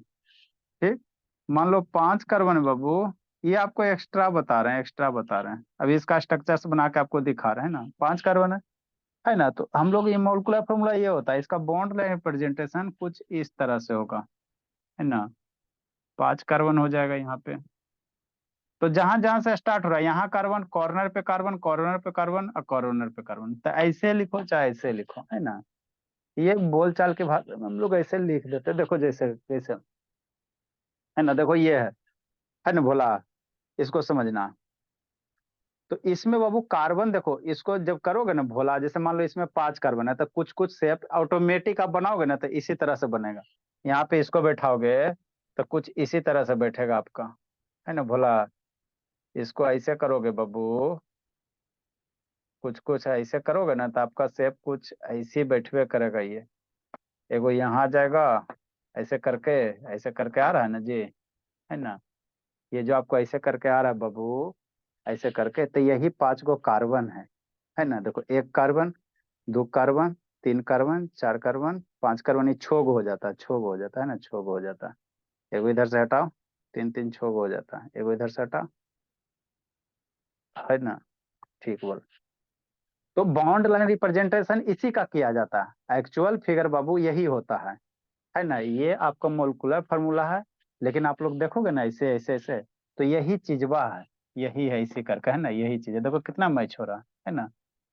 ठीक। मान लो 5 कार्बन है बाबू, ये आपको एक्स्ट्रा बता रहे हैं, एक्स्ट्रा बता रहे हैं, अभी इसका स्ट्रक्चर्स बना के आपको दिखा रहे हैं ना। 5 कार्बन है ना। तो हम लोग ये मोलकुलर फॉर्मूला ये होता है, इसका बॉन्ड लाइन रिप्रेजेंटेशन कुछ इस तरह से होगा, है ना। 5 कार्बन हो जाएगा यहाँ पे। तो जहां जहां से स्टार्ट हो रहा है, यहाँ कार्बन, कॉर्नर पे कार्बन, कॉर्नर पे कार्बन और कॉर्नर पे कार्बन, तो ऐसे लिखो चाहे ऐसे लिखो, है ना। ये बोलचाल के भाषा में हम लोग ऐसे लिख देते हैं, देखो जैसे जैसे, है ना। देखो ये है ना भोला, इसको समझना। तो इसमें बाबू कार्बन देखो, इसको जब करोगे ना भोला, जैसे मान लो इसमें 5 कार्बन है, तो कुछ कुछ शेप ऑटोमेटिक आप बनाओगे ना, तो इसी तरह से बनेगा। यहाँ पे इसको बैठाओगे तो कुछ इसी तरह से बैठेगा आपका, है ना भोला। इसको ऐसे करोगे बाबू, कुछ कुछ ऐसे करोगे ना, तो आपका शेप कुछ ऐसे बैठवे करेगा ये। एगो यहाँ आ जाएगा, ऐसे करके, ऐसे करके आ रहा है ना जी, है ना। ये जो आपको ऐसे करके आ रहा है बाबू, ऐसे करके, तो यही 5 कार्बन है ना। देखो 1 carbon, 2 carbon, 3 carbon, 4 carbon, 5 carbon, ये छोग हो जाता है, छोग हो जाता है ना, छोग हो जाता है। एगो इधर से हटाओ, 3 3 छोग हो जाता है, एगो इधर से हटाओ, है ना। ठीक बोल। तो बॉन्ड लाइन रिप्रेजेंटेशन इसी का किया जाता है, एक्चुअल फिगर बाबू यही होता है ना। ये आपका मोलकुलर फार्मूला है, लेकिन आप लोग देखोगे ना ऐसे ऐसे ऐसे, तो यही चीजवा है, यही है इसी करके, है ना। यही चीज है, देखो कितना मैच हो रहा है ना।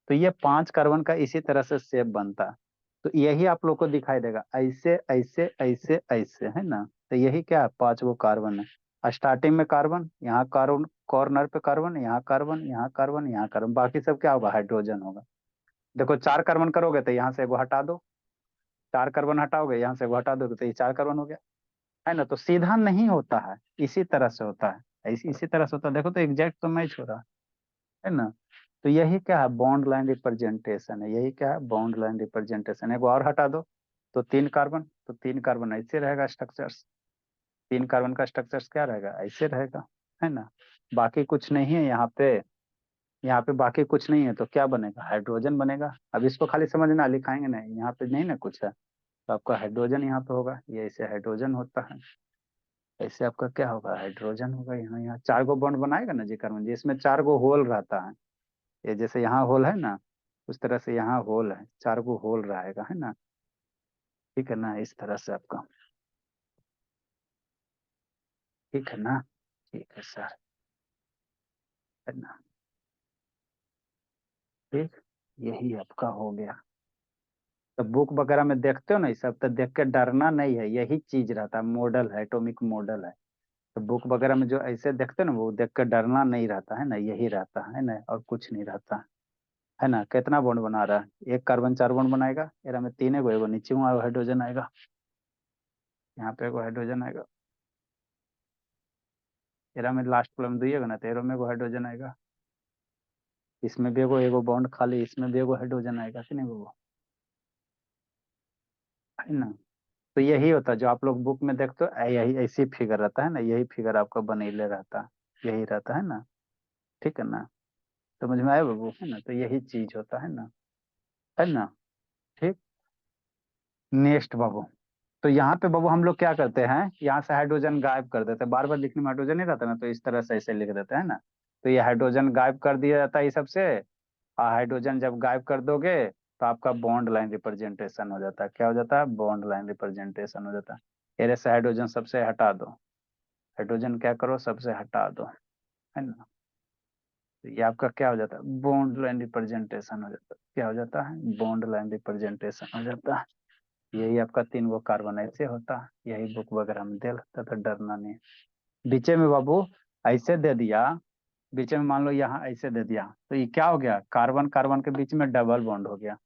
तो ये 5 कार्बन का इसी तरह से शेप बनता है। तो यही आप लोग को दिखाई देगा, ऐसे ऐसे ऐसे ऐसे, है ना। तो यही क्या है, 5 कार्बन है। स्टार्टिंग में कार्बन, यहाँ कार्बन, कॉर्नर पे कार्बन, यहाँ कार्बन, यहाँ कार्बन, यहाँ कार्बन, बाकी सब क्या होगा, हाइड्रोजन होगा। देखो 4 कार्बन करोगे तो यहाँ से एगो हटा दो, 4 कार्बन हटाओगे यहाँ से एगो हटा दोगे, तो ये 4 कार्बन हो गया, है ना। तो सीधा नहीं होता है, इसी तरह से होता है, इसी तरह से होता है। देखो तो एग्जैक्ट तो मैच हो रहा है ना। तो यही क्या है, बॉन्ड लाइन रिप्रेजेंटेशन है। यही क्या है, बॉन्ड लाइन रिप्रेजेंटेशन। एक और हटा दो, तो 3 कार्बन, तो 3 कार्बन ऐसे रहेगा स्ट्रक्चर्स, 3 कार्बन का स्ट्रक्चर्स क्या रहेगा, ऐसे रहेगा, है ना। बाकी कुछ नहीं है यहाँ पे, यहाँ पे बाकी कुछ नहीं है, तो क्या बनेगा, हाइड्रोजन बनेगा। अब इसको खाली समझना, लिखाएंगे नहीं, यहाँ पे नहीं ना कुछ है, तो आपका हाइड्रोजन यहाँ पे होगा, ये ऐसे हाइड्रोजन होता है। ऐसे आपका क्या होगा, हाइड्रोजन होगा। यहाँ यहाँ 4 गो बॉन्ड बनाएगा ना जी कार्बन जी, इसमें 4 गो होल रहता है। ये जैसे यहाँ होल है ना, उस तरह से यहाँ होल है, 4 गो होल रहेगा, है ना। ठीक है ना, इस तरह से आपका, ठीक है ना, ठीक है सर, है ना, ठीक, यही आपका हो गया। तो बुक वगैरह में देखते हो ना ये सब, तो देख के डरना नहीं है, यही चीज रहता है, मॉडल है, एटॉमिक मॉडल है। तो बुक वगैरह में जो ऐसे देखते हो ना, वो देख के डरना नहीं रहता है ना, यही रहता है ना, और कुछ नहीं रहता है ना। कितना बॉन्ड बना रहा है, एक कार्बन 4 बॉन्ड बनाएगा, एरा में 3 एगो नीचे वहाँ हाइड्रोजन आएगा, यहाँ पे एगो हाइड्रोजन आएगा, एरा में लास्ट कॉलम दिएगा ना, तो एरो में एगो हाइड्रोजन आएगा, इसमें भी एगो एगो बॉन्ड खाली, इसमें भी एगो हाइड्रोजन आएगा कि नहीं वो, है ना। तो यही होता है जो आप लोग बुक में देखते हो, यही ऐसी फिगर रहता है ना, यही फिगर आपका बनेले रहता है, यही रहता है ना, ठीक है ना। समझ में आया बाबू, है ना, तो यही चीज होता है ना, ठीक। नेक्स्ट बाबू, तो यहाँ पे बाबू हम लोग क्या करते हैं, यहाँ से हाइड्रोजन गायब कर देते हैं, बार बार लिखने में हाइड्रोजन नहीं रहता ना, तो इस तरह से ऐसे लिख देते हैं ना। तो ये हाइड्रोजन गायब कर दिया जाता है ये सबसे, और हाइड्रोजन जब गायब कर दोगे तो आपका बॉन्ड लाइन रिप्रेजेंटेशन हो जाता है, क्या हो जाता है, बॉन्ड लाइन रिप्रेजेंटेशन हो जाता है। एरे से हाइड्रोजन सबसे हटा दो, हाइड्रोजन क्या करो, सबसे हटा दो, है ना। तो ये आपका क्या हो जाता है, बॉन्ड लाइन रिप्रेजेंटेशन हो जाता है, क्या हो जाता है, बॉन्ड लाइन रिप्रेजेंटेशन हो जाता है। यही आपका 3 गो कार्बन ऐसे होता है, यही बुक वगैरह में दे लगता, तो डरना नहीं। बीचे में बाबू ऐसे दे दिया, बीच में मान लो यहाँ ऐसे दे दिया, तो ये क्या हो गया, कार्बन कार्बन के बीच में डबल बॉन्ड हो गया।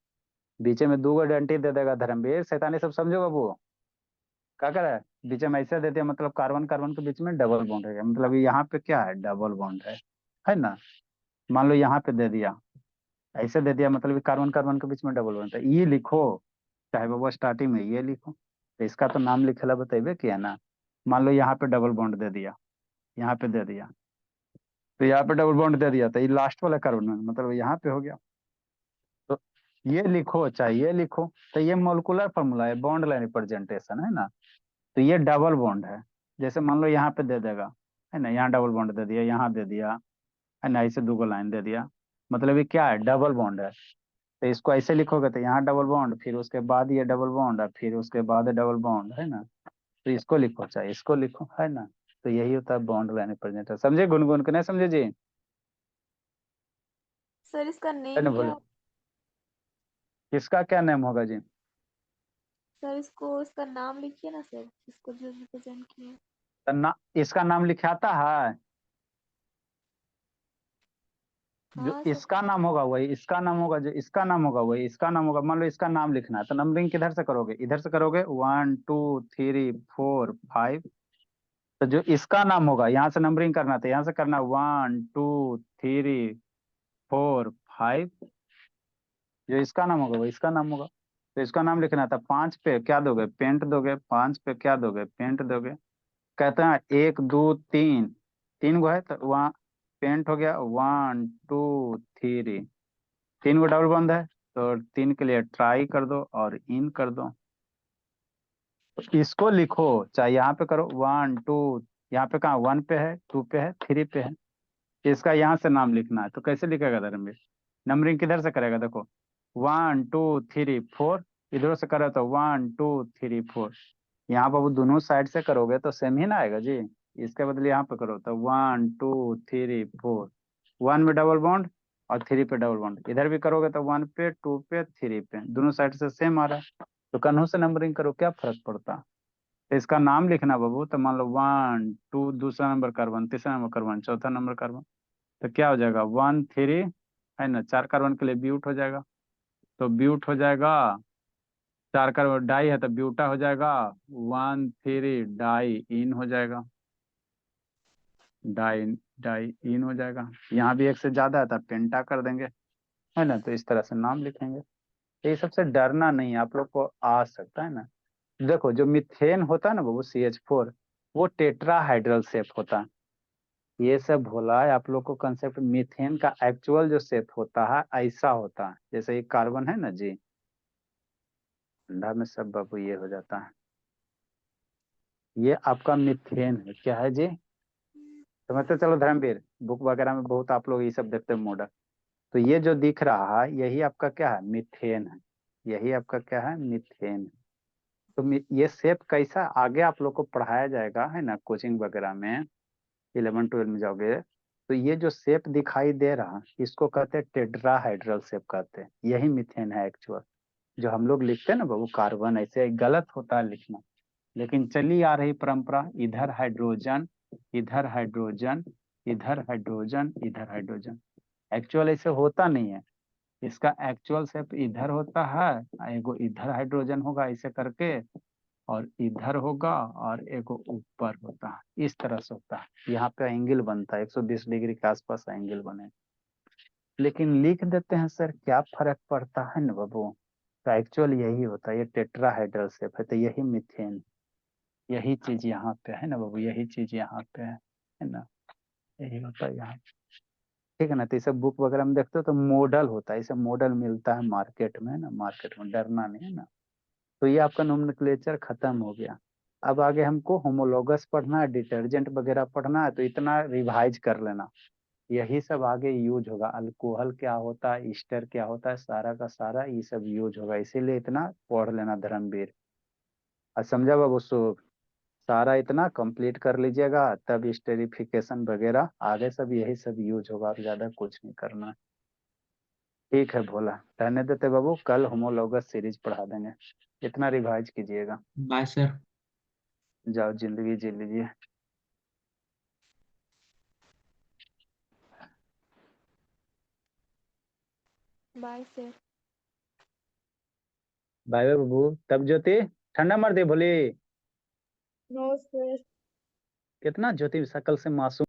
बीच में 2 गो आइडेंटिटी दे देगा धर्मवीर, शैतानी सब समझो बाबू, क्या कर रहा है, बीच में ऐसे दे दिया, मतलब कार्बन कार्बन के बीच में डबल बॉन्ड हो गया, मतलब यहाँ पे क्या है, डबल बॉन्ड है ना। मान लो यहाँ पे दे दिया, ऐसे दे दिया, मतलब कार्बन कार्बन के बीच में डबल बॉन्ड है, ये लिखो, चाहे बाबू स्टार्टिंग में ये लिखो, तो इसका तो नाम लिखेला बतेबे किया ना। मान लो यहाँ पे डबल बॉन्ड दे दिया, यहाँ पे दे दिया, तो यहाँ पे डबल बॉन्ड दे दिया, तो ये लास्ट वाला कार्बन में मतलब यहाँ पे हो गया, तो ये लिखो चाहे ये लिखो, तो ये मोलिकुलर फॉर्मूला है, बॉन्ड लाइन रिप्रेजेंटेशन है ना। तो ये डबल बॉन्ड है, जैसे मान लो यहाँ पे दे देगा, है ना, यहाँ डबल बॉन्ड दे दिया, यहाँ दे दिया, है ना, ऐसे 2 गो लाइन दे दिया, मतलब ये क्या है, डबल बॉन्ड है। तो इसको ऐसे लिखोगे तो यहाँ डबल बॉन्ड, फिर उसके बाद ये डबल बॉन्ड, और फिर उसके बाद डबल बॉन्ड, है ना। तो इसको लिखो चाहे इसको लिखो, है ना। तो यही होता है बॉन्ड लाइन रिप्रेजेंटेशन, समझे गुनगुन के नहीं समझे जी, सर इसका है नेम ना, क्या बोले हो? किसका क्या नेम होगा जी। सर इसको इसका नाम लिखिए ना सर, इसको जो रिप्रेजेंट किया है। तो ना, इसका नाम लिखाता है, जो हाँ सर। इसका नाम होगा वही इसका नाम होगा, जो इसका नाम होगा वही इसका नाम होगा। मान लो इसका नाम लिखना है, तो नंबरिंग किधर से करोगे, इधर से करोगे, 1 2 3 4 5। तो जो इसका नाम होगा यहाँ से नंबरिंग करना था, यहाँ से करना 1 2 3 4 5, जो इसका नाम होगा वो इसका नाम होगा। तो इसका नाम लिखना था, 5 पे क्या दोगे, पेंट दोगे, 5 पे क्या दोगे, पेंट दोगे। कहते हैं 1 2 3, 3 गो है तो वहाँ पेंट हो गया, 1 2 3, 3 गो डबल बॉन्ड है, तो 3 के लिए ट्राई कर दो और इन कर दो। तो इसको लिखो चाहे यहाँ पे करो, 1 2, यहाँ पे कहाँ 1 पे है, 2 पे है, 3 पे है, इसका यहाँ से नाम लिखना है। तो कैसे लिखेगा धर्मवीर, नंबरिंग किधर से करेगा, देखो 1 2 3 4, इधर से करे तो 1 2 3 4। यहाँ पर वो दोनों साइड से करोगे तो सेम ही ना आएगा जी, इसके बदले यहाँ पे करो तो 1 2 3 4, 1 में डबल बॉन्ड और 3 पे डबल बॉन्ड, इधर भी करोगे तो 1 पे 2 पे 3 पे, दोनों साइड से सेम आ रहा है। तो कन्हू से नंबरिंग करो, क्या फर्क पड़ता। तो इसका नाम लिखना बाबू, तो मान लो 1 2, दूसरा नंबर कार्बन, तीसरा नंबर कार्बन, चौथा नंबर कार्बन, तो क्या हो जाएगा 1 3, है ना, 4 कार्बन के लिए ब्यूट हो जाएगा, तो ब्यूट हो जाएगा, 4 कार्बन डाई है तो ब्यूटा हो जाएगा, 1 3 डाई इन हो जाएगा, डाई डाई इन हो जाएगा। यहाँ भी एक से ज्यादा है तो पेंटा कर देंगे, है ना। तो इस तरह से नाम लिखेंगे, तो ये सबसे डरना नहीं है, आप लोग को आ सकता है ना। देखो जो मिथेन होता है ना वो CH4, वो टेट्राहाइड्रल शेप होता है। ये सब भोला है आप लोग को कंसेप्ट, मीथेन का एक्चुअल जो शेप होता है ऐसा होता है, जैसे ये कार्बन है ना जी, ठंडा में सब बाबू ये हो जाता है, ये आपका मीथेन है, क्या है जी, समझते चलो धर्मवीर, बुक वगैरह में बहुत आप लोग ये सब देखते हैं मॉडल। तो ये जो दिख रहा है यही आपका क्या है, मीथेन है, यही आपका क्या है, मीथेन है। तो ये शेप कैसा आगे आप लोग को पढ़ाया जाएगा है ना कोचिंग वगैरह में, 11-12 में जाओगे तो ये जो शेप दिखाई दे रहा इसको कहते हैं टेट्राहाइड्रल शेप कहते हैं, यही मीथेन है एक्चुअल। जो हम लोग लिखते हैं ना बाबू कार्बन, ऐसे गलत होता है लिखना, लेकिन चली आ रही परंपरा, इधर हाइड्रोजन इधर हाइड्रोजन इधर हाइड्रोजन इधर हाइड्रोजन। एक्चुअल ऐसे होता नहीं है, इसका एक्चुअल शेप इधर होता है, एगो इधर हाइड्रोजन होगा ऐसे करके, और इधर होगा और एगो ऊपर होता है, इस तरह से होता है। यहाँ पे एंगल बनता है 120 डिग्री के आसपास एंगल बने, लेकिन लिख देते हैं सर क्या फर्क पड़ता है ना बाबू। तो एक्चुअल यही होता है, ये टेट्राहाइड्रल शेप है, तो यही मीथेन, यही चीज यहाँ पे है ना बाबू, यही चीज यहाँ पे है ना, यही होता है यहाँ, ठीक है ना। तो इसे बुक वगैरह में देखते हो तो मॉडल होता है, इसे मॉडल मिलता है मार्केट में, है ना, मार्केट में, डरना नहीं है ना। तो ये आपका नोमेनक्लेचर खत्म हो गया। अब आगे हमको होमोलॉगस पढ़ना है, डिटर्जेंट वगैरह पढ़ना है, तो इतना रिवाइज कर लेना, यही सब आगे यूज होगा। अल्कोहल क्या होता है, ईस्टर क्या होता है, सारा का सारा ये सब यूज होगा, इसीलिए इतना पढ़ लेना धर्मवीर। और समझा बाबू, सारा इतना कंप्लीट कर लीजिएगा, तब स्टेरिफिकेशन वगैरह आगे सब यही सब यूज होगा, और ज्यादा कुछ नहीं करना। ठीक है भोला, रहने देते बाबू, कल होमोलॉगस सीरीज पढ़ा देंगे, इतना रिवाइज कीजिएगा। Bye sir. जाओ जिंदगी जी लीजिए। Bye sir. बाय बाय बाबू। तब ज्योति ठंडा मार दे भोली, नो सर। कितना ज्योति शकल से मासूम